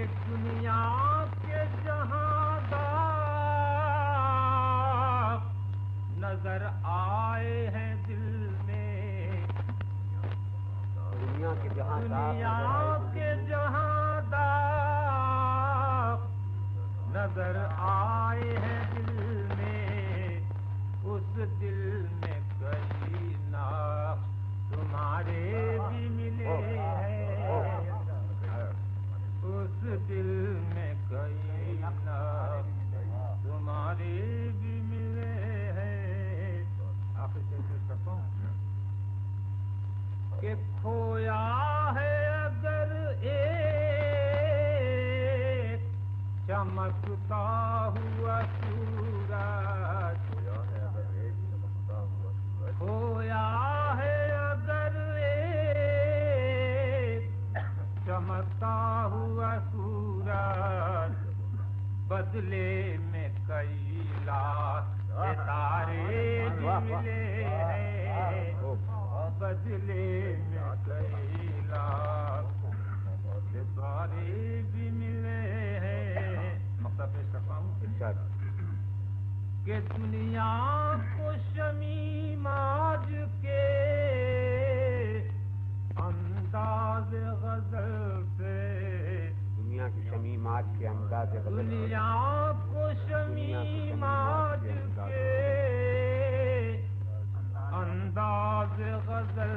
دنیا کے جہاں دا نظر آئے ہیں دل میں، دنیا کے جہاں دا نظر آئے ہیں دل میں، اس دل میں کئی نقش تمہارے بھی ملے ہیں، اس دل میں کئی نقش تمہارے بھی ملے ہیں۔ آخر سے کرتا ہوں کہ کھویا ہے اگر ایک چمکتا ہوا سورج، کھویا ہے اگر ایک چمکتا ہوا سورج، بدلے میں کئی لاکھ ستارے بھی ملے ہیں، بدلے میں کئی لاکھ ستارے بھی ملے ہیں۔ مقصد پیش کرتا ہوں کہ دنیا کو شمیم آج کے انداز غزل سے، دنیا کی شمیمات کے انداز غزل، دنیا کو شمیم آج کے انداز غزل